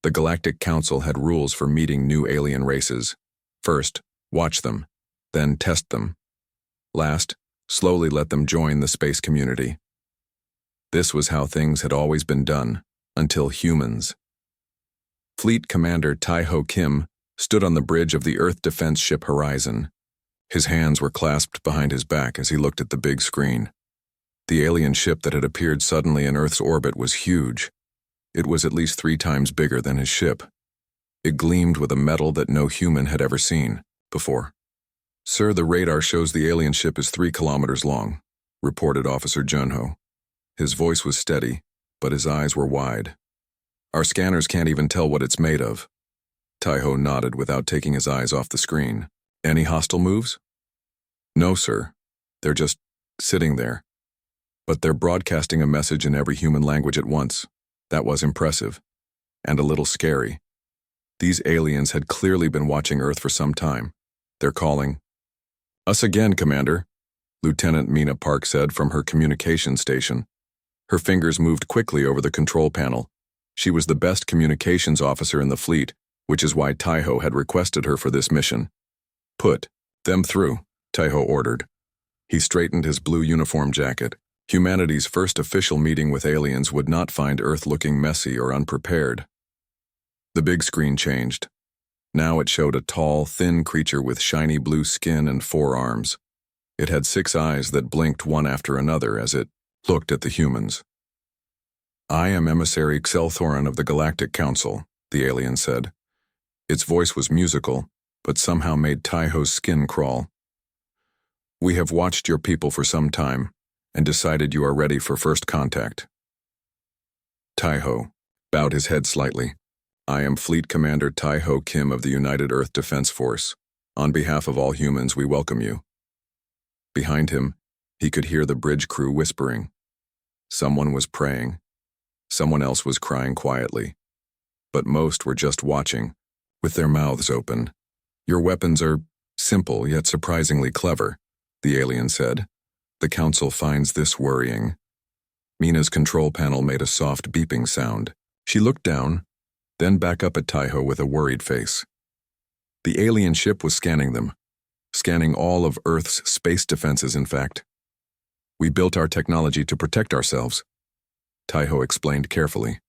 The Galactic Council had rules for meeting new alien races. First, watch them, then test them. Last, slowly let them join the space community. This was how things had always been done, until humans. Fleet Commander Tai-Ho Kim stood on the bridge of the Earth defense ship Horizon. His hands were clasped behind his back as he looked at the big screen. The alien ship that had appeared suddenly in Earth's orbit was huge. It was at least 3 times bigger than his ship. It gleamed with a metal that no human had ever seen before. "Sir, the radar shows the alien ship is 3 kilometers long," reported Officer Junho. His voice was steady, but his eyes were wide. "Our scanners can't even tell what it's made of." Tai-Ho nodded without taking his eyes off the screen. "Any hostile moves?" "No, sir. They're just sitting there. But they're broadcasting a message in every human language at once." That was impressive, and a little scary. These aliens had clearly been watching Earth for some time. "They're calling." "Us again, Commander," Lieutenant Mina Park said from her communication station. Her fingers moved quickly over the control panel. She was the best communications officer in the fleet, which is why Tai-Ho had requested her for this mission. "Put them through," Tai-Ho ordered. He straightened his blue uniform jacket. Humanity's first official meeting with aliens would not find Earth looking messy or unprepared. The big screen changed. Now it showed a tall, thin creature with shiny blue skin and 4 arms. It had 6 eyes that blinked one after another as it looked at the humans. "I am Emissary Xelthoran of the Galactic Council," the alien said. Its voice was musical, but somehow made Tai-Ho's skin crawl. "We have watched your people for some time, and decided you are ready for first contact." Tai-Ho bowed his head slightly. "I am Fleet Commander Tai-Ho Kim of the United Earth Defense Force. On behalf of all humans, we welcome you." Behind him, he could hear the bridge crew whispering. Someone was praying. Someone else was crying quietly. But most were just watching, with their mouths open. "Your weapons are simple yet surprisingly clever," the alien said. "The Council finds this worrying." Mina's control panel made a soft beeping sound. She looked down, then back up at Tai-Ho with a worried face. The alien ship was scanning them. Scanning all of Earth's space defenses, in fact. "We built our technology to protect ourselves," Tai-Ho explained carefully.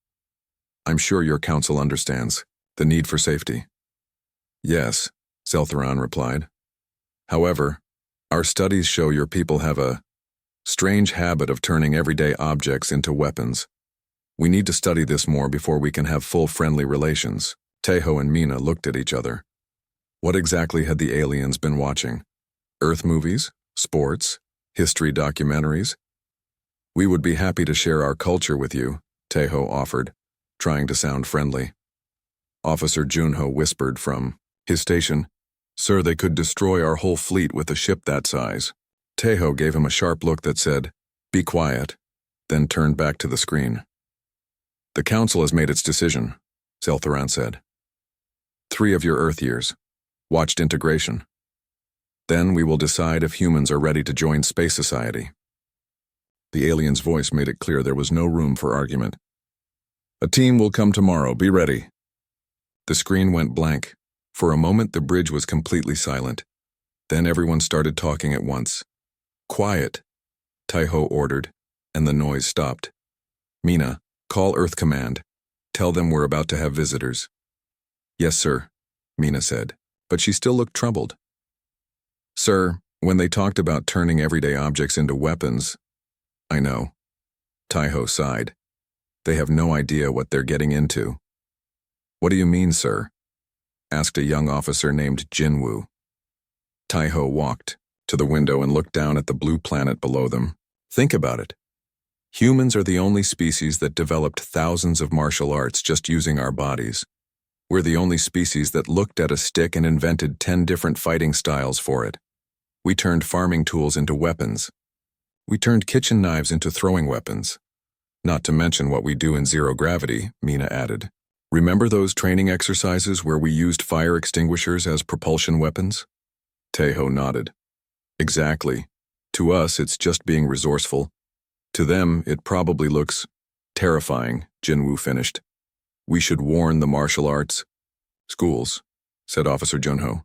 "I'm sure your council understands the need for safety." "Yes," Xelthoran replied. "However, our studies show your people have a strange habit of turning everyday objects into weapons. We need to study this more before we can have full friendly relations." Tai-Ho and Mina looked at each other. What exactly had the aliens been watching? Earth movies? Sports? History documentaries? "We would be happy to share our culture with you," Tai-Ho offered, trying to sound friendly. Officer Junho whispered from his station, "Sir, they could destroy our whole fleet with a ship that size." Tai-Ho gave him a sharp look that said, "Be quiet," then turned back to the screen. "The Council has made its decision," Xelthoran said. 3 of your Earth years. Watched integration. Then we will decide if humans are ready to join Space Society." The alien's voice made it clear there was no room for argument. "A team will come tomorrow. Be ready." The screen went blank. For a moment, the bridge was completely silent. Then everyone started talking at once. "Quiet," Tai-Ho ordered, and the noise stopped. "Mina, call Earth Command. Tell them we're about to have visitors." "Yes, sir," Mina said, but she still looked troubled. "Sir, when they talked about turning everyday objects into weapons..." "I know." Tai-Ho sighed. "They have no idea what they're getting into." "What do you mean, sir?" asked a young officer named Jinwoo. Tai-Ho walked to the window and looked down at the blue planet below them. "Think about it. Humans are the only species that developed thousands of martial arts just using our bodies. We're the only species that looked at a stick and invented 10 different fighting styles for it. We turned farming tools into weapons. We turned kitchen knives into throwing weapons. Not to mention what we do in zero gravity," Mina added. "Remember those training exercises where we used fire extinguishers as propulsion weapons?" Tai-Ho nodded. "Exactly. To us, it's just being resourceful. To them, it probably looks terrifying," Jinwoo finished. We should warn the martial arts schools, said Officer Junho,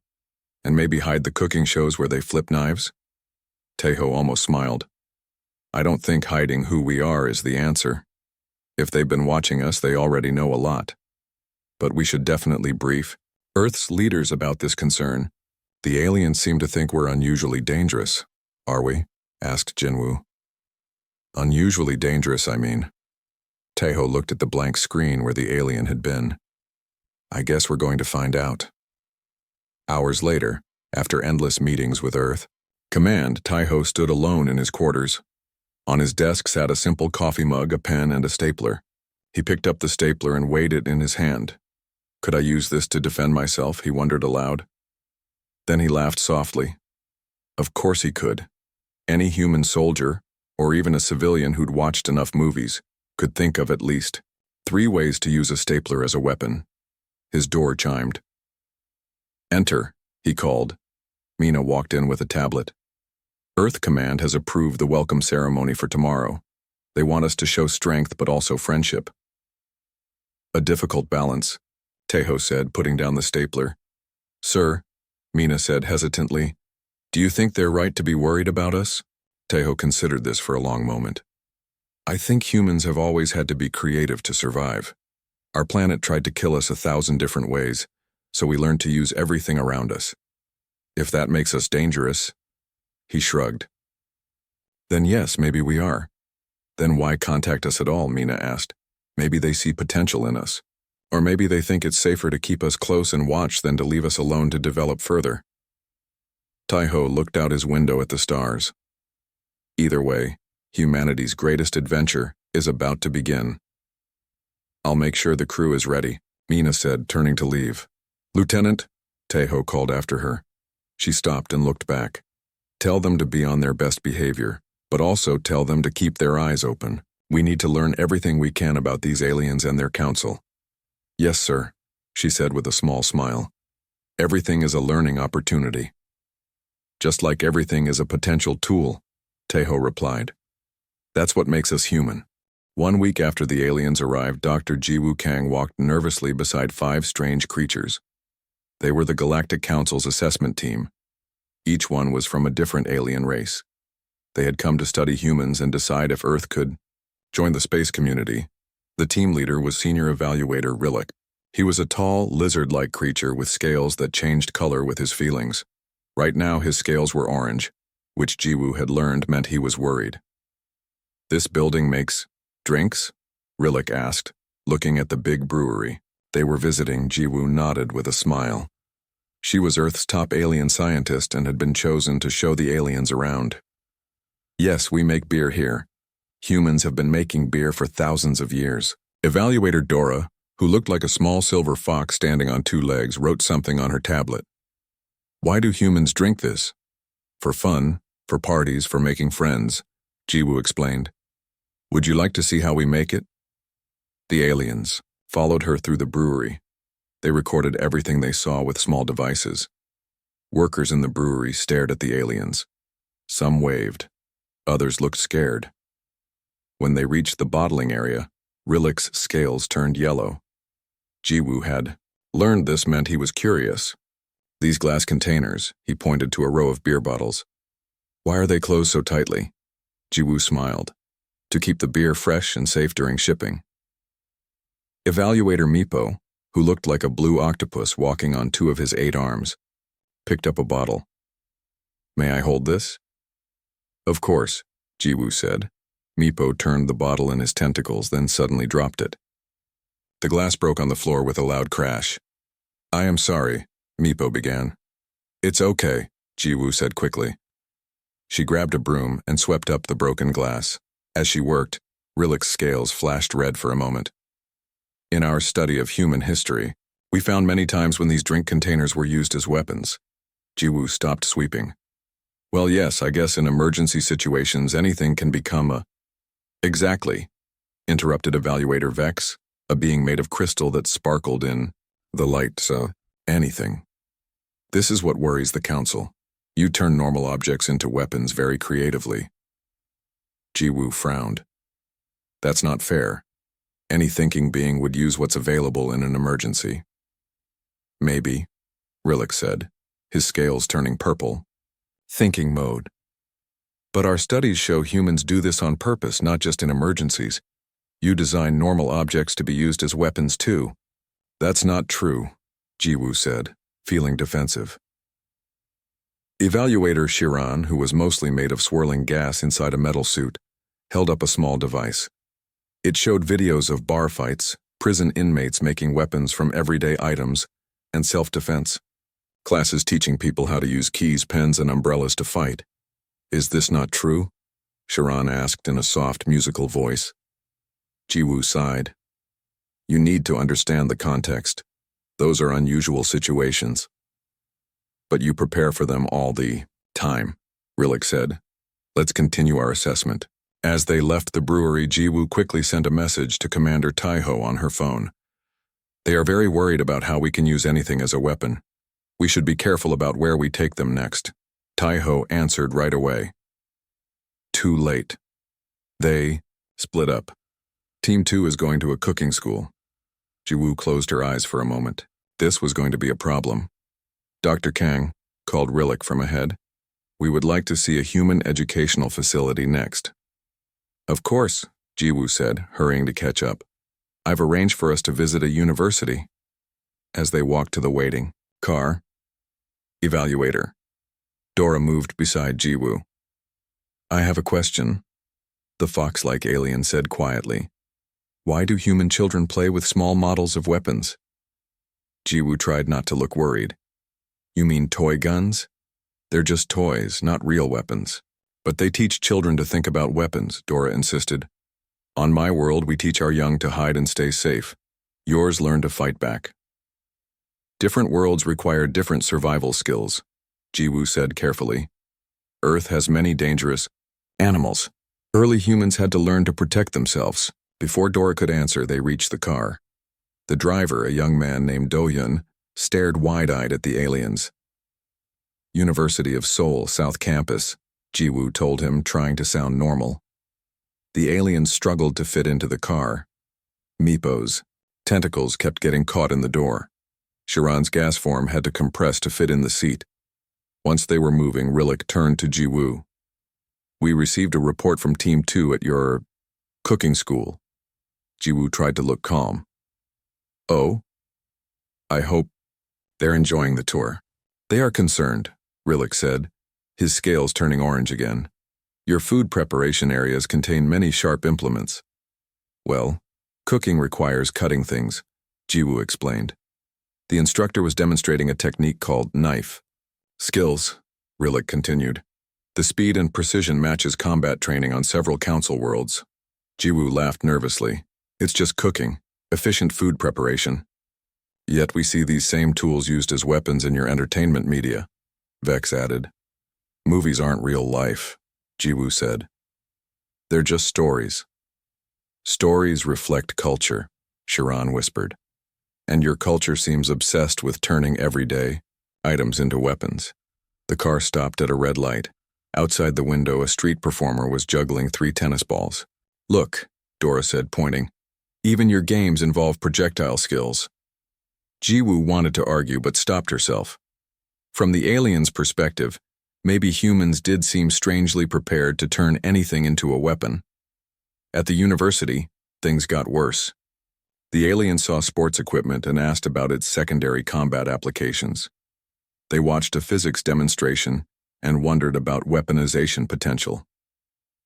and maybe hide the cooking shows where they flip knives? Taeho almost smiled. I don't think hiding who we are is the answer. If they've been watching us, they already know a lot. But we should definitely brief Earth's leaders about this concern. The aliens seem to think we're unusually dangerous. Are we? Asked Jinwoo. Unusually dangerous, I mean. Taeho looked at the blank screen where the alien had been. I guess we're going to find out. Hours later, after endless meetings with Earth, Command, Taeho stood alone in his quarters. On his desk sat a simple coffee mug, a pen, and a stapler. He picked up the stapler and weighed it in his hand. Could I use this to defend myself? He wondered aloud. Then he laughed softly. Of course he could. Any human soldier, or even a civilian who'd watched enough movies, could think of at least 3 ways to use a stapler as a weapon. His door chimed. Enter, he called. Mina walked in with a tablet. Earth Command has approved the welcome ceremony for tomorrow. They want us to show strength but also friendship. A difficult balance, Taeho said, putting down the stapler. Sir, Mina said hesitantly, do you think they're right to be worried about us? Taeho considered this for a long moment. I think humans have always had to be creative to survive. Our planet tried to kill us 1,000 different ways, so we learned to use everything around us. If that makes us dangerous, he shrugged. Then yes, maybe we are. Then why contact us at all, Mina asked. Maybe they see potential in us. Or maybe they think it's safer to keep us close and watch than to leave us alone to develop further. Taeho looked out his window at the stars. Either way, humanity's greatest adventure is about to begin. I'll make sure the crew is ready, Mina said, turning to leave. Lieutenant, Taeho called after her. She stopped and looked back. Tell them to be on their best behavior, but also tell them to keep their eyes open. We need to learn everything we can about these aliens and their council. Yes, sir, she said with a small smile. Everything is a learning opportunity. Just like everything is a potential tool, Taeho replied. That's what makes us human. 1 week after the aliens arrived, Dr. Jiwoo Kang walked nervously beside 5 strange creatures. They were the Galactic Council's assessment team. Each one was from a different alien race. They had come to study humans and decide if Earth could join the space community. The team leader was Senior Evaluator Rillick. He was a tall, lizard-like creature with scales that changed color with his feelings. Right now his scales were orange, which Jiwoo had learned meant he was worried. This building makes drinks? Rillick asked, looking at the big brewery. They were visiting. Jiwoo nodded with a smile. She was Earth's top alien scientist and had been chosen to show the aliens around. Yes, we make beer here. Humans have been making beer for thousands of years. Evaluator Dora, who looked like a small silver fox standing on 2 legs, wrote something on her tablet. Why do humans drink this? For fun, for parties, for making friends, Jiwoo explained. Would you like to see how we make it? The aliens followed her through the brewery. They recorded everything they saw with small devices. Workers in the brewery stared at the aliens. Some waved. Others looked scared. When they reached the bottling area, Rillick's scales turned yellow. Jiwoo had learned this meant he was curious. These glass containers, he pointed to a row of beer bottles. Why are they closed so tightly? Jiwoo smiled. To keep the beer fresh and safe during shipping. Evaluator Meepo, who looked like a blue octopus walking on 2 of his 8 arms, picked up a bottle. May I hold this? Of course, Jiwoo said. Meepo turned the bottle in his tentacles, then suddenly dropped it. The glass broke on the floor with a loud crash. I am sorry, Meepo began. It's okay, Jiwoo said quickly. She grabbed a broom and swept up the broken glass. As she worked, Rillick's scales flashed red for a moment. In our study of human history, we found many times when these drink containers were used as weapons. Jiwoo stopped sweeping. Well, yes, I guess in emergency situations anything can become a... Exactly, interrupted Evaluator Vex, a being made of crystal that sparkled in the light, so anything. This is what worries the Council. You turn normal objects into weapons very creatively. Jiwoo frowned. That's not fair. Any thinking being would use what's available in an emergency. Maybe, Rillick said, his scales turning purple. Thinking mode. But our studies show humans do this on purpose, not just in emergencies. You design normal objects to be used as weapons too. That's not true, Jiwoo said, feeling defensive. Evaluator Shiran, who was mostly made of swirling gas inside a metal suit, held up a small device. It showed videos of bar fights, prison inmates making weapons from everyday items, and self-defense. Classes teaching people how to use keys, pens, and umbrellas to fight. Is this not true? Shiran asked in a soft, musical voice. Jiwoo sighed. You need to understand the context. Those are unusual situations. But you prepare for them all the time, Rillick said. Let's continue our assessment. As they left the brewery, Jiwoo quickly sent a message to Commander Taiho on her phone. They are very worried about how we can use anything as a weapon. We should be careful about where we take them next. Taiho answered right away. Too late. They split up. Team 2 is going to a cooking school. Jiwoo closed her eyes for a moment. This was going to be a problem. Dr. Kang called Rillick from ahead. We would like to see a human educational facility next. Of course, Jiwoo said, hurrying to catch up. I've arranged for us to visit a university. As they walked to the waiting car. Evaluator. Dora moved beside Jiwoo. I have a question, the fox-like alien said quietly. Why do human children play with small models of weapons? Jiwoo tried not to look worried. You mean toy guns? They're just toys, not real weapons. But they teach children to think about weapons, Dora insisted. On my world, we teach our young to hide and stay safe. Yours learn to fight back. Different worlds require different survival skills, Jiwoo said carefully. Earth has many dangerous animals. Early humans had to learn to protect themselves. Before Dora could answer, they reached the car. The driver, a young man named Do-Yun, stared wide-eyed at the aliens. University of Seoul, South Campus, Jiwoo told him, trying to sound normal. The aliens struggled to fit into the car. Meepos, tentacles kept getting caught in the door. Shiran's gas form had to compress to fit in the seat. Once they were moving, Rillick turned to Jiwoo. We received a report from Team 2 at your cooking school. Jiwoo tried to look calm. Oh? I hope they're enjoying the tour. They are concerned, Rillick said, his scales turning orange again. Your food preparation areas contain many sharp implements. Well, cooking requires cutting things, Jiwoo explained. The instructor was demonstrating a technique called knife. Skills, Rillick continued. The speed and precision matches combat training on several council worlds. Jiwoo laughed nervously. It's just cooking, efficient food preparation. Yet we see these same tools used as weapons in your entertainment media, Vex added. Movies aren't real life, Jiwoo said. They're just stories. Stories reflect culture, Shiran whispered. And your culture seems obsessed with turning everyday items into weapons. The car stopped at a red light. Outside the window, a street performer was juggling 3 tennis balls. Look, Dora said, pointing. Even your games involve projectile skills. Jiwoo wanted to argue but stopped herself. From the alien's perspective, maybe humans did seem strangely prepared to turn anything into a weapon. At the university, things got worse. The alien saw sports equipment and asked about its secondary combat applications. They watched a physics demonstration and wondered about weaponization potential.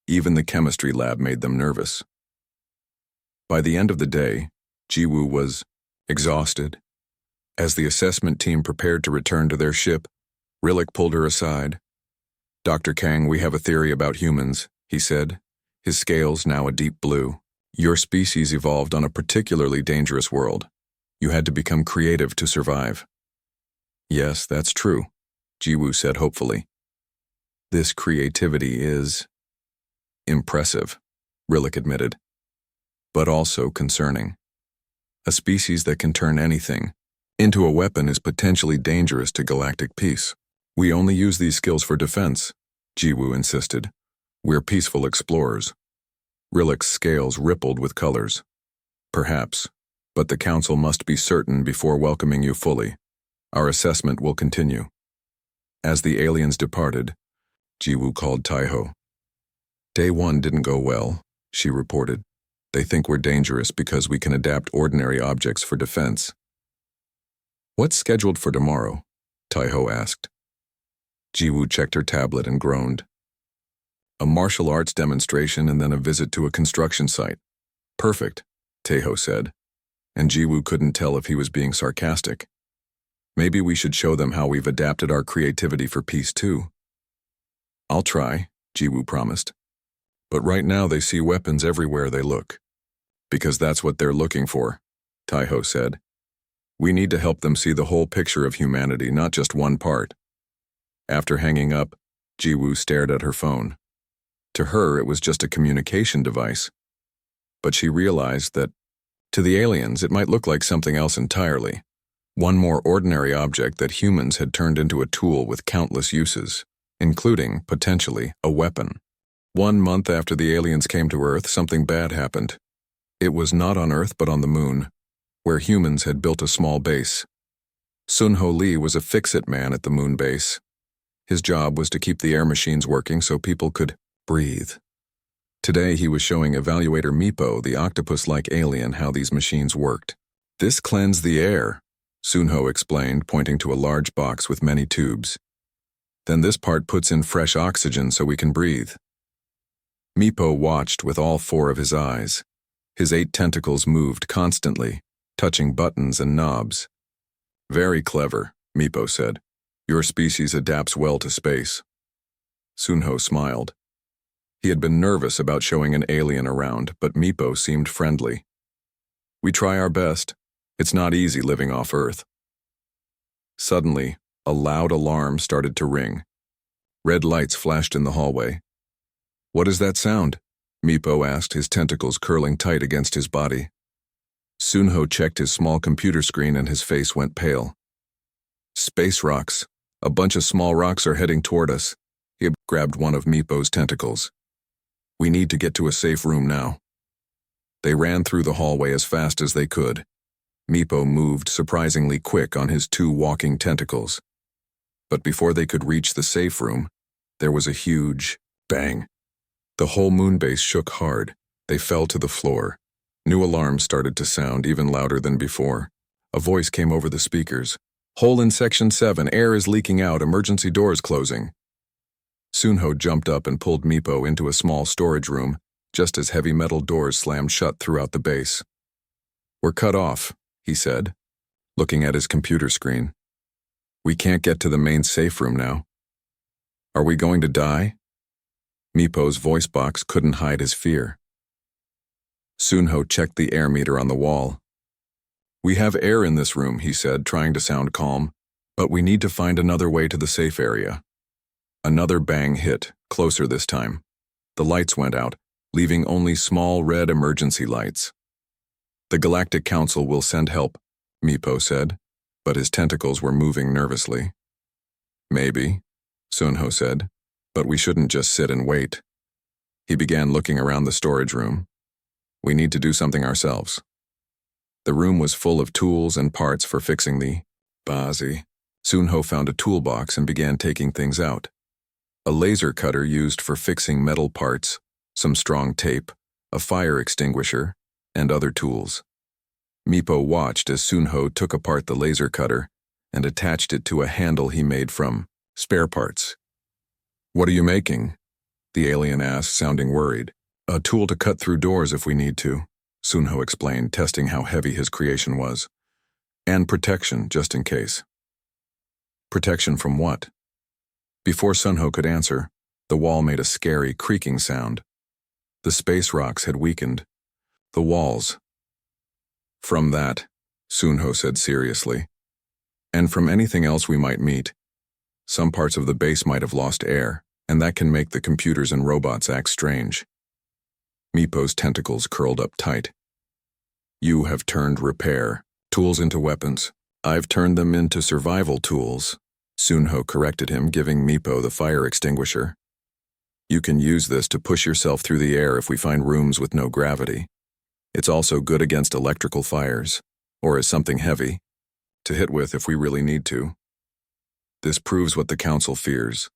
Even the chemistry lab made them nervous. By the end of the day, Jiwoo was exhausted. As the assessment team prepared to return to their ship, Rillick pulled her aside. Dr. Kang, we have a theory about humans, he said, his scales now a deep blue. Your species evolved on a particularly dangerous world. You had to become creative to survive. Yes, that's true, Jiwoo said hopefully. This creativity is impressive, Rillick admitted, but also concerning. A species that can turn anything into a weapon is potentially dangerous to galactic peace. We only use these skills for defense, Jiwoo insisted. We're peaceful explorers. Rillick's scales rippled with colors. Perhaps, but the Council must be certain before welcoming you fully. Our assessment will continue. As the aliens departed, Jiwoo called Taiho. Day 1 didn't go well, she reported. They think we're dangerous because we can adapt ordinary objects for defense. What's scheduled for tomorrow? Taiho asked. Jiwoo checked her tablet and groaned. A martial arts demonstration and then a visit to a construction site. Perfect, Taiho said, and Jiwoo couldn't tell if he was being sarcastic. Maybe we should show them how we've adapted our creativity for peace too. I'll try, Jiwoo promised. But right now they see weapons everywhere they look. Because that's what they're looking for, Taiho said. We need to help them see the whole picture of humanity, not just one part. After hanging up, Jiwoo stared at her phone. To her, it was just a communication device. But she realized that, to the aliens, it might look like something else entirely. One more ordinary object that humans had turned into a tool with countless uses, including, potentially, a weapon. 1 month after the aliens came to Earth, something bad happened. It was not on Earth but on the Moon, where humans had built a small base. Sun-Ho Lee was a fix-it man at the Moon base. His job was to keep the air machines working so people could breathe. Today he was showing Evaluator Meepo, the octopus-like alien, how these machines worked. This cleansed the air, Sun-Ho explained, pointing to a large box with many tubes. Then this part puts in fresh oxygen so we can breathe. Meepo watched with all 4 of his eyes. His 8 tentacles moved constantly, touching buttons and knobs. Very clever, Meepo said. Your species adapts well to space. Sun-Ho smiled. He had been nervous about showing an alien around, but Meepo seemed friendly. We try our best. It's not easy living off Earth. Suddenly, a loud alarm started to ring. Red lights flashed in the hallway. What is that sound? Meepo asked, his tentacles curling tight against his body. Sun-Ho checked his small computer screen and his face went pale. Space rocks. A bunch of small rocks are heading toward us. He grabbed one of Meepo's tentacles. We need to get to a safe room now. They ran through the hallway as fast as they could. Meepo moved surprisingly quick on his 2 walking tentacles. But before they could reach the safe room, there was a huge bang. The whole moon base shook hard. They fell to the floor. New alarms started to sound even louder than before. A voice came over the speakers. Hole in Section 7, air is leaking out, emergency doors closing. Sun-Ho jumped up and pulled Meepo into a small storage room, just as heavy metal doors slammed shut throughout the base. We're cut off, he said, looking at his computer screen. We can't get to the main safe room now. Are we going to die? Meepo's voice box couldn't hide his fear. Sun-Ho checked the air meter on the wall. We have air in this room, he said, trying to sound calm, but we need to find another way to the safe area. Another bang hit, closer this time. The lights went out, leaving only small red emergency lights. The Galactic Council will send help, Meepo said, but his tentacles were moving nervously. Maybe, Sun-Ho said, but we shouldn't just sit and wait. He began looking around the storage room. We need to do something ourselves. The room was full of tools and parts for fixing the Bazi. Sun-Ho found a toolbox and began taking things out. A laser cutter used for fixing metal parts, some strong tape, a fire extinguisher, and other tools. Meepo watched as Sun-Ho took apart the laser cutter and attached it to a handle he made from spare parts. What are you making? The alien asked, sounding worried. A tool to cut through doors if we need to, Sun-Ho explained, testing how heavy his creation was. And protection, just in case. Protection from what? Before Sun-Ho could answer, the wall made a scary, creaking sound. The space rocks had weakened. The walls. From that, Sun-Ho said seriously. And from anything else we might meet. Some parts of the base might have lost air, and that can make the computers and robots act strange. Meepo's tentacles curled up tight. You have turned repair tools into weapons. I've turned them into survival tools. Sun-Ho corrected him, giving Meepo the fire extinguisher. You can use this to push yourself through the air if we find rooms with no gravity. It's also good against electrical fires, or as something heavy, to hit with if we really need to. This proves what the Council fears,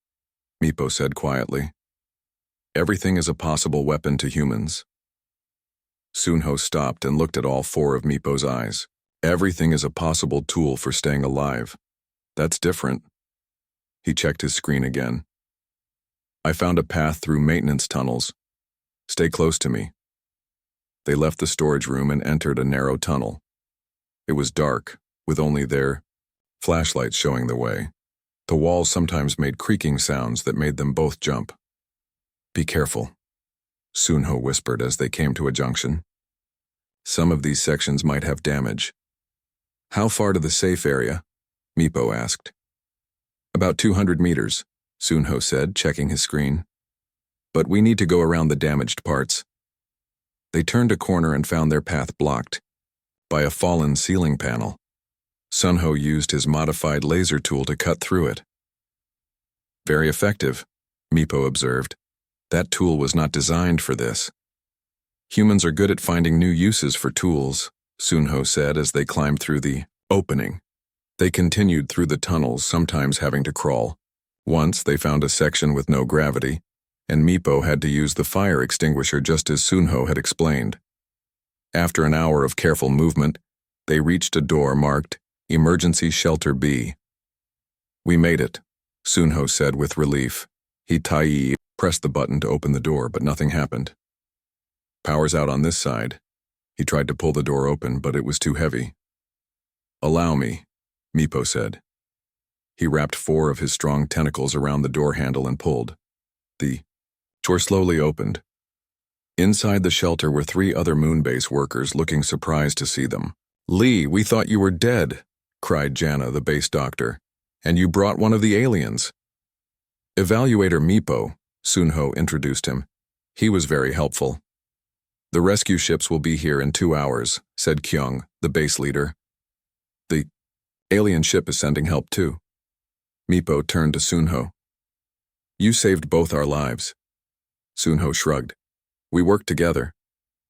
Meepo said quietly. Everything is a possible weapon to humans. Sunho stopped and looked at all four of Meepo's eyes. Everything is a possible tool for staying alive. That's different. He checked his screen again. I found a path through maintenance tunnels. Stay close to me. They left the storage room and entered a narrow tunnel. It was dark, with only their flashlights showing the way. The walls sometimes made creaking sounds that made them both jump. Be careful, Sunho whispered as they came to a junction. Some of these sections might have damage. How far to the safe area? Meepo asked. About 200 meters, Sunho said, checking his screen. But we need to go around the damaged parts. They turned a corner and found their path blocked by a fallen ceiling panel. Sunho used his modified laser tool to cut through it. Very effective, Meepo observed. That tool was not designed for this. Humans are good at finding new uses for tools, Sunho said as they climbed through the opening. They continued through the tunnels, sometimes having to crawl. Once they found a section with no gravity, and Meepo had to use the fire extinguisher just as Sunho had explained. After an hour of careful movement, they reached a door marked Emergency Shelter B. We made it, Sunho said with relief. Hitai pressed the button to open the door, but nothing happened. Power's out on this side. He tried to pull the door open, but it was too heavy. Allow me, Meepo said. He wrapped 4 of his strong tentacles around the door handle and pulled. The door slowly opened. Inside the shelter were 3 other moonbase workers looking surprised to see them. Lee, we thought you were dead, cried Jana, the base doctor. And you brought one of the aliens. Evaluator Meepo, Sunho introduced him. He was very helpful. The rescue ships will be here in 2 hours, said Kyung, the base leader. The alien ship is sending help too. Meepo turned to Sunho. You saved both our lives. Sunho shrugged. We worked together.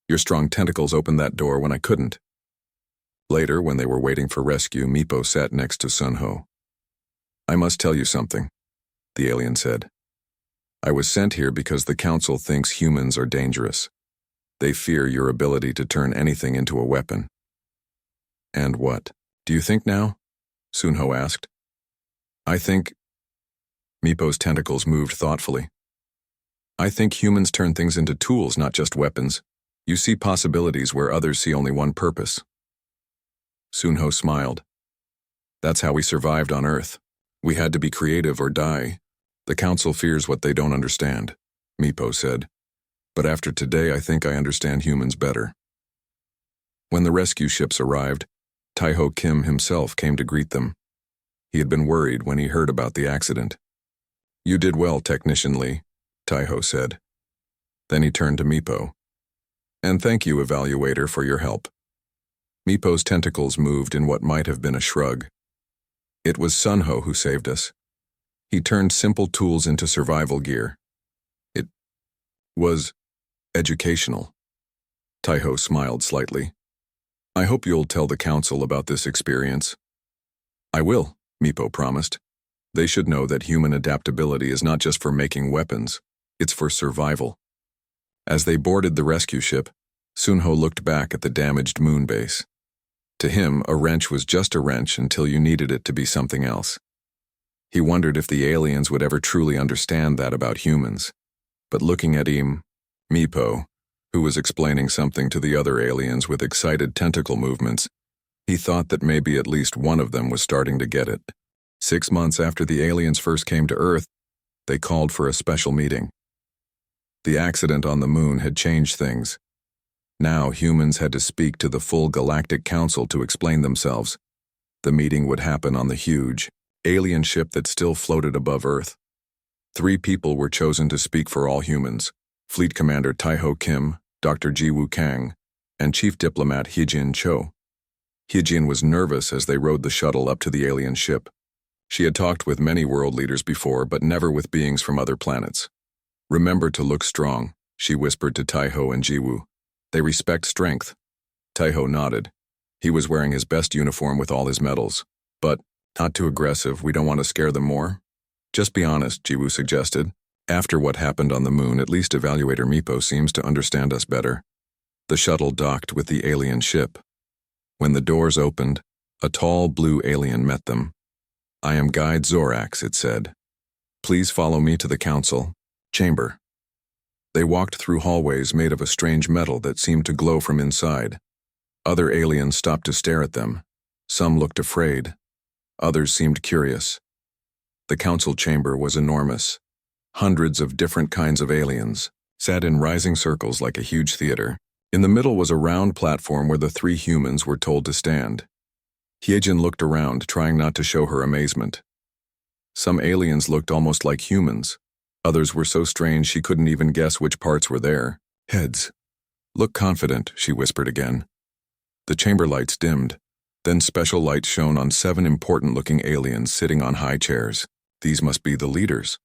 Your strong tentacles opened that door when I couldn't. Later, when they were waiting for rescue, Meepo sat next to Sunho. I must tell you something, the alien said. I was sent here because the Council thinks humans are dangerous. They fear your ability to turn anything into a weapon. And what? Do you think now? Sunho asked. I think... Meepo's tentacles moved thoughtfully. I think humans turn things into tools, not just weapons. You see possibilities where others see only one purpose. Sunho smiled. That's how we survived on Earth. We had to be creative or die. The Council fears what they don't understand, Meepo said. But after today, I think I understand humans better. When the rescue ships arrived, Taeho Kim himself came to greet them. He had been worried when he heard about the accident. You did well, Technician Lee, Taeho said. Then he turned to Meepo. And thank you, Evaluator, for your help. Meepo's tentacles moved in what might have been a shrug. It was Sunho who saved us. He turned simple tools into survival gear. It was educational. Taeho smiled slightly. I hope you'll tell the Council about this experience. I will, Meepo promised. They should know that human adaptability is not just for making weapons, it's for survival. As they boarded the rescue ship, Sunho looked back at the damaged moon base. To him, a wrench was just a wrench until you needed it to be something else. He wondered if the aliens would ever truly understand that about humans. But looking at Meepo, who was explaining something to the other aliens with excited tentacle movements, he thought that maybe at least one of them was starting to get it. 6 months after the aliens first came to Earth, they called for a special meeting. The accident on the moon had changed things. Now humans had to speak to the full Galactic Council to explain themselves. The meeting would happen on the huge alien ship that still floated above Earth. 3 people were chosen to speak for all humans: Fleet Commander Taeho Kim, Dr. Jiwoo Kang, and Chief Diplomat Hyejin Cho. Hyejin was nervous as they rode the shuttle up to the alien ship. She had talked with many world leaders before, but never with beings from other planets. Remember to look strong, she whispered to Taeho and Jiwoo. They respect strength. Taiho nodded. He was wearing his best uniform with all his medals. But, not too aggressive, we don't want to scare them more. Just be honest, Jiwoo suggested. After what happened on the moon, at least Evaluator Meepo seems to understand us better. The shuttle docked with the alien ship. When the doors opened, a tall blue alien met them. I am Guide Zorax, it said. Please follow me to the council chamber. They walked through hallways made of a strange metal that seemed to glow from inside. Other aliens stopped to stare at them. Some looked afraid. Others seemed curious. The council chamber was enormous. Hundreds of different kinds of aliens sat in rising circles like a huge theater. In the middle was a round platform where the three humans were told to stand. Hyejin looked around, trying not to show her amazement. Some aliens looked almost like humans. Others were so strange she couldn't even guess which parts were there. Heads. Look confident, she whispered again. The chamber lights dimmed. Then special lights shone on 7 important-looking aliens sitting on high chairs. These must be the leaders.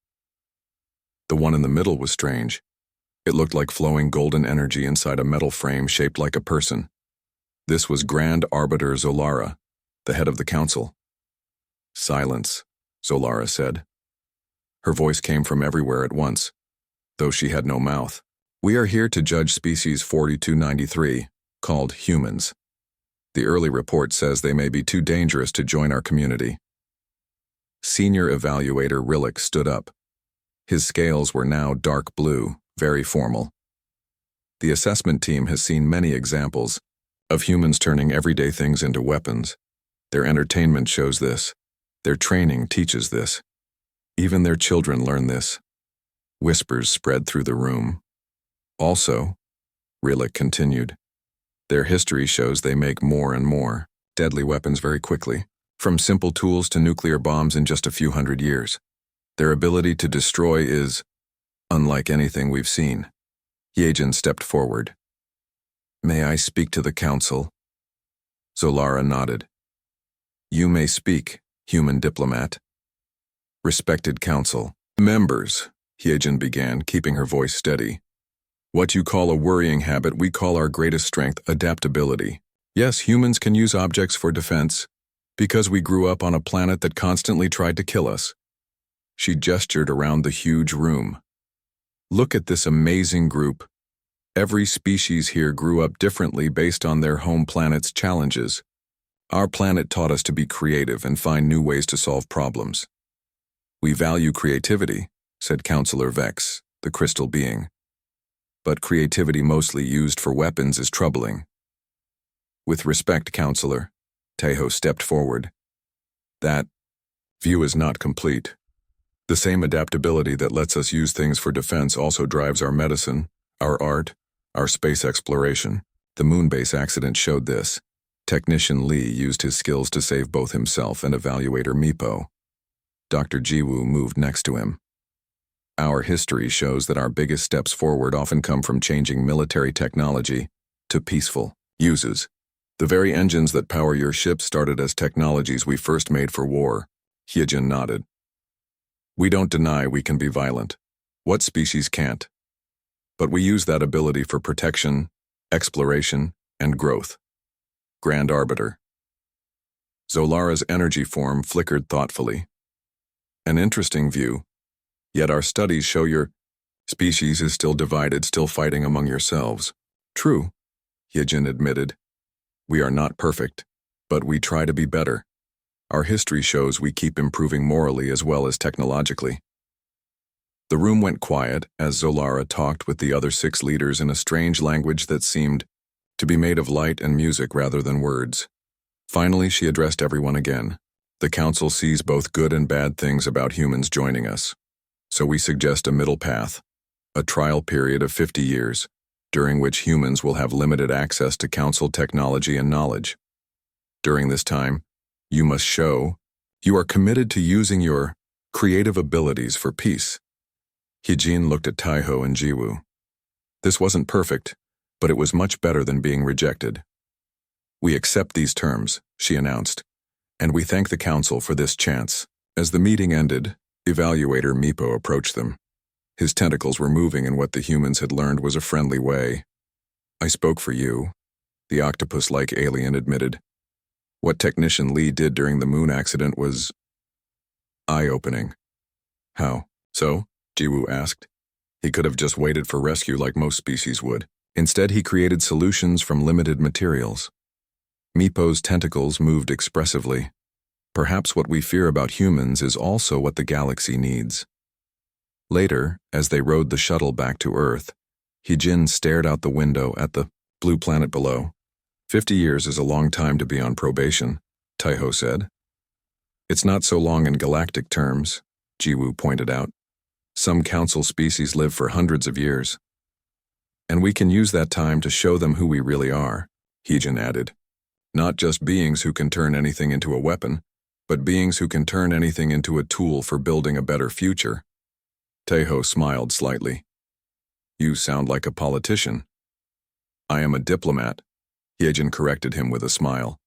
The one in the middle was strange. It looked like flowing golden energy inside a metal frame shaped like a person. This was Grand Arbiter Zolara, the head of the council. Silence, Zolara said. Her voice came from everywhere at once, though she had no mouth. We are here to judge species 4293, called humans. The early report says they may be too dangerous to join our community. Senior Evaluator Rillick stood up. His scales were now dark blue, very formal. The assessment team has seen many examples of humans turning everyday things into weapons. Their entertainment shows this. Their training teaches this. Even their children learn this. Whispers spread through the room. Also, Rillick continued, their history shows they make more and more deadly weapons very quickly, from simple tools to nuclear bombs in just a few hundred years. Their ability to destroy is unlike anything we've seen. Hyejin stepped forward. May I speak to the council? Zolara nodded. You may speak, human diplomat. Respected council. Members, Hyejin began, keeping her voice steady. What you call a worrying habit, we call our greatest strength adaptability. Yes, humans can use objects for defense, because we grew up on a planet that constantly tried to kill us. She gestured around the huge room. Look at this amazing group. Every species here grew up differently based on their home planet's challenges. Our planet taught us to be creative and find new ways to solve problems. We value creativity, said Counselor Vex, the crystal being. But creativity mostly used for weapons is troubling. With respect, Counselor, Taiho stepped forward. That view is not complete. The same adaptability that lets us use things for defense also drives our medicine, our art, our space exploration. The moonbase accident showed this. Technician Lee used his skills to save both himself and Evaluator Meepo. Dr. Jiwoo moved next to him. Our history shows that our biggest steps forward often come from changing military technology to peaceful uses. The very engines that power your ship started as technologies we first made for war. Hyejin nodded. We don't deny we can be violent. What species can't? But we use that ability for protection, exploration, and growth. Grand Arbiter. Zolara's energy form flickered thoughtfully. An interesting view. Yet our studies show your species is still divided, still fighting among yourselves. True, Hyejin admitted. We are not perfect, but we try to be better. Our history shows we keep improving morally as well as technologically. The room went quiet as Zolara talked with the other 6 leaders in a strange language that seemed to be made of light and music rather than words. Finally, she addressed everyone again. The council sees both good and bad things about humans joining us. So we suggest a middle path, a trial period of 50 years, during which humans will have limited access to council technology and knowledge. During this time, you must show you are committed to using your creative abilities for peace. Hyejin looked at Taiho and Jiwoo. This wasn't perfect, but it was much better than being rejected. We accept these terms, she announced, and we thank the council for this chance. As the meeting ended, Evaluator Meepo approached them. His tentacles were moving in what the humans had learned was a friendly way. I spoke for you, the octopus-like alien admitted. What Technician Lee did during the moon accident was eye-opening. How so? Jiwoo asked. He could have just waited for rescue like most species would. Instead, he created solutions from limited materials. Meepo's tentacles moved expressively. Perhaps what we fear about humans is also what the galaxy needs. Later, as they rode the shuttle back to Earth, Heejin stared out the window at the blue planet below. 50 years is a long time to be on probation, Taiho said. It's not so long in galactic terms, Jiwoo pointed out. Some council species live for hundreds of years. And we can use that time to show them who we really are, Heejin added. Not just beings who can turn anything into a weapon, but beings who can turn anything into a tool for building a better future. Taiho smiled slightly. You sound like a politician. I am a diplomat, Heejin corrected him with a smile.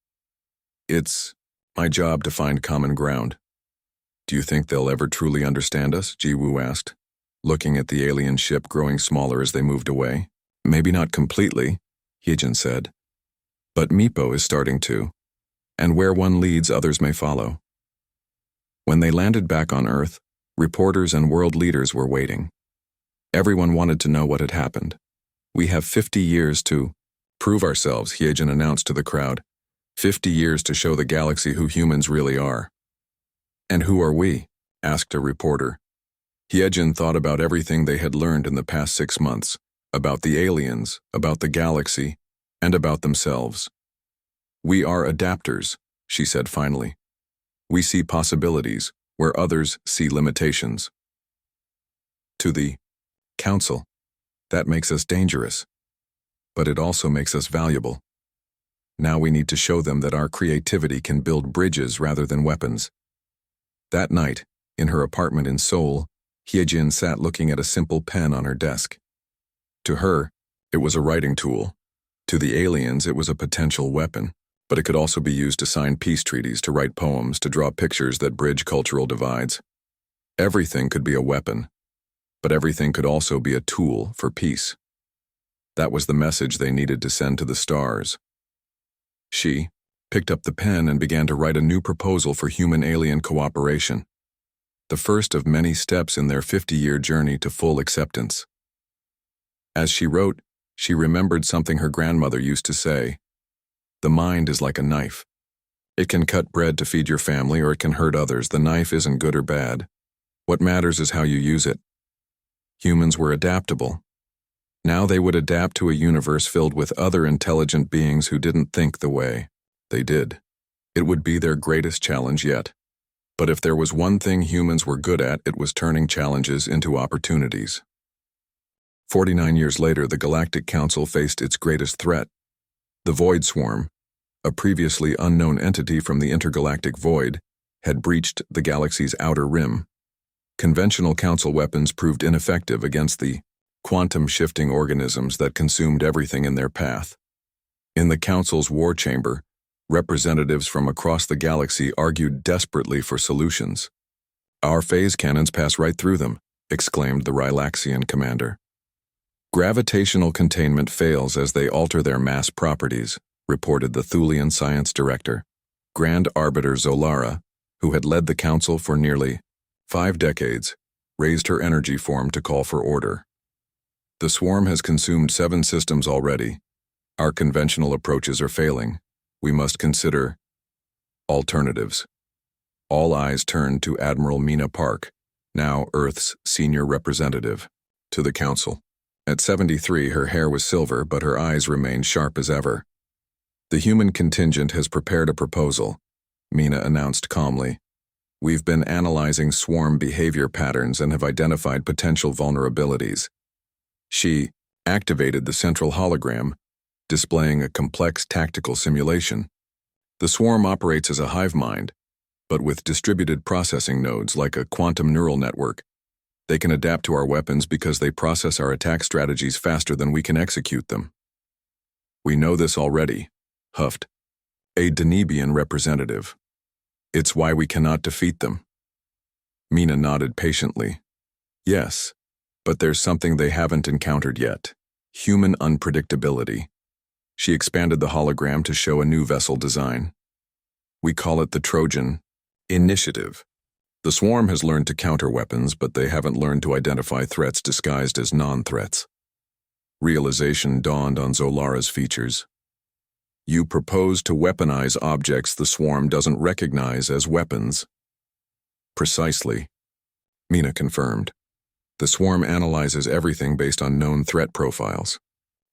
It's my job to find common ground. Do you think they'll ever truly understand us? Jiwoo asked, looking at the alien ship growing smaller as they moved away. Maybe not completely, Heejin said. But Meepo is starting to, and where one leads, others may follow. When they landed back on Earth, reporters and world leaders were waiting. Everyone wanted to know what had happened. We have 50 years to prove ourselves, Heejin announced to the crowd. 50 years to show the galaxy who humans really are. And who are we? Asked a reporter. Heejin thought about everything they had learned in the past 6 months, about the aliens, about the galaxy, and about themselves. We are adapters, she said finally. We see possibilities where others see limitations. To the council, that makes us dangerous, but it also makes us valuable. Now we need to show them that our creativity can build bridges rather than weapons. That night, in her apartment in Seoul, Heejin sat looking at a simple pen on her desk. To her, it was a writing tool. To the aliens, it was a potential weapon, but it could also be used to sign peace treaties, to write poems, to draw pictures that bridge cultural divides. Everything could be a weapon, but everything could also be a tool for peace. That was the message they needed to send to the stars. She picked up the pen and began to write a new proposal for human-alien cooperation, the first of many steps in their 50-year journey to full acceptance. As she wrote, she remembered something her grandmother used to say. The mind is like a knife. It can cut bread to feed your family, or it can hurt others. The knife isn't good or bad. What matters is how you use it. Humans were adaptable. Now they would adapt to a universe filled with other intelligent beings who didn't think the way they did. It would be their greatest challenge yet. But if there was one thing humans were good at, it was turning challenges into opportunities. 49 years later, the Galactic Council faced its greatest threat. The Void Swarm, a previously unknown entity from the intergalactic void, had breached the galaxy's outer rim. Conventional Council weapons proved ineffective against the quantum-shifting organisms that consumed everything in their path. In the Council's war chamber, representatives from across the galaxy argued desperately for solutions. Our phase cannons pass right through them, exclaimed the Rylaxian commander. Gravitational containment fails as they alter their mass properties, reported the Thulian science director. Grand Arbiter Zolara, who had led the council for nearly 5 decades, raised her energy form to call for order. The swarm has consumed 7 systems already. Our conventional approaches are failing. We must consider alternatives. All eyes turned to Admiral Mina Park, now Earth's senior representative, to the council. At 73, her hair was silver, but her eyes remained sharp as ever. The human contingent has prepared a proposal, Mina announced calmly. We've been analyzing swarm behavior patterns and have identified potential vulnerabilities. She activated the central hologram, displaying a complex tactical simulation. The swarm operates as a hive mind, but with distributed processing nodes like a quantum neural network. They can adapt to our weapons because they process our attack strategies faster than we can execute them. We know this already, huffed a Danubian representative. It's why we cannot defeat them. Mina nodded patiently. Yes, but there's something they haven't encountered yet, human unpredictability. She expanded the hologram to show a new vessel design. We call it the Trojan Initiative. The swarm has learned to counter weapons, but they haven't learned to identify threats disguised as non-threats. Realization dawned on Zolara's features. You propose to weaponize objects the swarm doesn't recognize as weapons. Precisely, Mina confirmed. The swarm analyzes everything based on known threat profiles.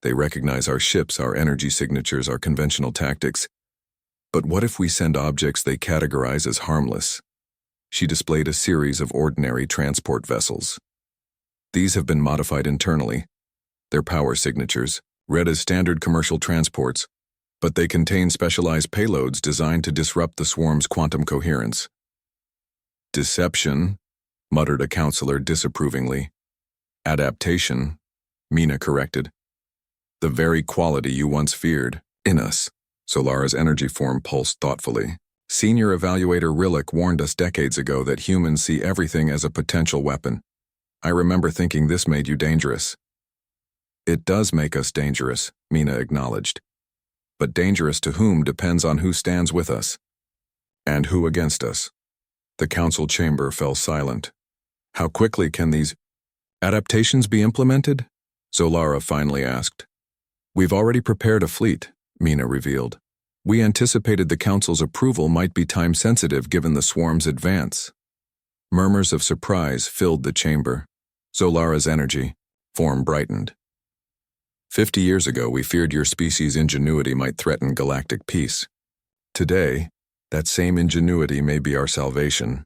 They recognize our ships, our energy signatures, our conventional tactics. But what if we send objects they categorize as harmless? She displayed a series of ordinary transport vessels. These have been modified internally. Their power signatures, read as standard commercial transports, but they contain specialized payloads designed to disrupt the swarm's quantum coherence. Deception, muttered a counselor disapprovingly. Adaptation, Mina corrected. The very quality you once feared, in us. Zolara's energy form pulsed thoughtfully. Senior evaluator Rillick warned us decades ago that humans see everything as a potential weapon. I remember thinking this made you dangerous. It does make us dangerous, Mina acknowledged. But dangerous to whom depends on who stands with us. And who against us. The council chamber fell silent. How quickly can these adaptations be implemented? Zolara finally asked. We've already prepared a fleet, Mina revealed. We anticipated the council's approval might be time-sensitive given the swarm's advance. Murmurs of surprise filled the chamber. Zolara's energy form brightened. 50 years ago, we feared your species' ingenuity might threaten galactic peace. Today, that same ingenuity may be our salvation.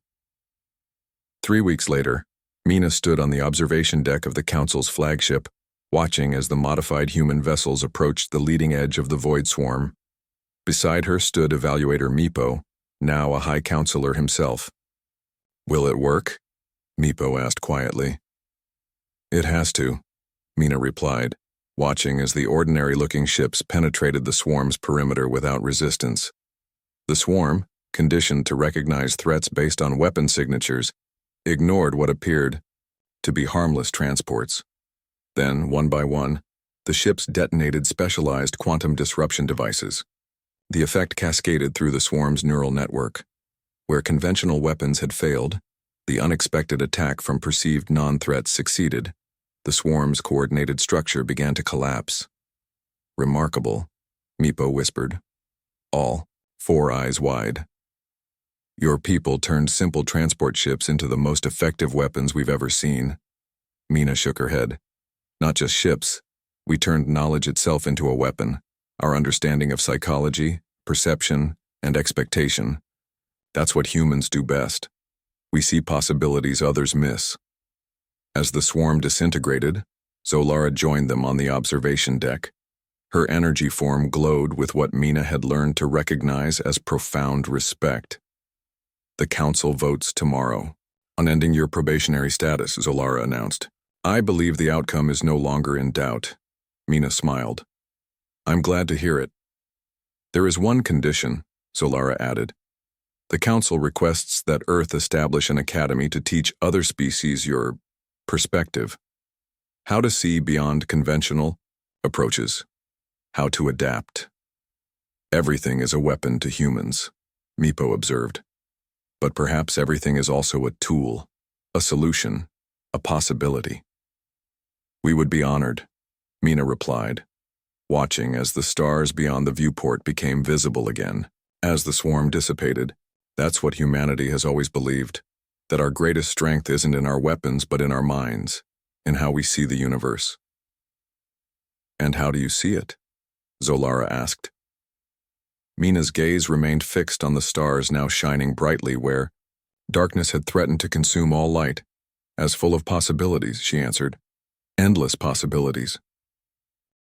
3 weeks later, Mina stood on the observation deck of the council's flagship, watching as the modified human vessels approached the leading edge of the void swarm. Beside her stood evaluator Meepo, now a high counselor himself. Will it work? Meepo asked quietly. It has to, Mina replied, watching as the ordinary-looking ships penetrated the swarm's perimeter without resistance. The swarm, conditioned to recognize threats based on weapon signatures, ignored what appeared to be harmless transports. Then, one by one, the ships detonated specialized quantum disruption devices. The effect cascaded through the swarm's neural network. Where conventional weapons had failed, the unexpected attack from perceived non-threats succeeded. The swarm's coordinated structure began to collapse. Remarkable, Meepo whispered. All, 4 eyes wide. Your people turned simple transport ships into the most effective weapons we've ever seen. Mina shook her head. Not just ships. We turned knowledge itself into a weapon. Our understanding of psychology, perception, and expectation. That's what humans do best. We see possibilities others miss. As the swarm disintegrated, Zolara joined them on the observation deck. Her energy form glowed with what Mina had learned to recognize as profound respect. The council votes tomorrow. On ending your probationary status, Zolara announced. I believe the outcome is no longer in doubt. Mina smiled. I'm glad to hear it. There is one condition, Zolara added. The council requests that Earth establish an academy to teach other species your perspective. How to see beyond conventional approaches. How to adapt. Everything is a weapon to humans, Meepo observed. But perhaps everything is also a tool, a solution, a possibility. We would be honored, Mina replied, watching as the stars beyond the viewport became visible again. As the swarm dissipated, that's what humanity has always believed, that our greatest strength isn't in our weapons but in our minds, in how we see the universe. And how do you see it? Zolara asked. Mina's gaze remained fixed on the stars now shining brightly where darkness had threatened to consume all light. As full of possibilities, she answered. Endless possibilities.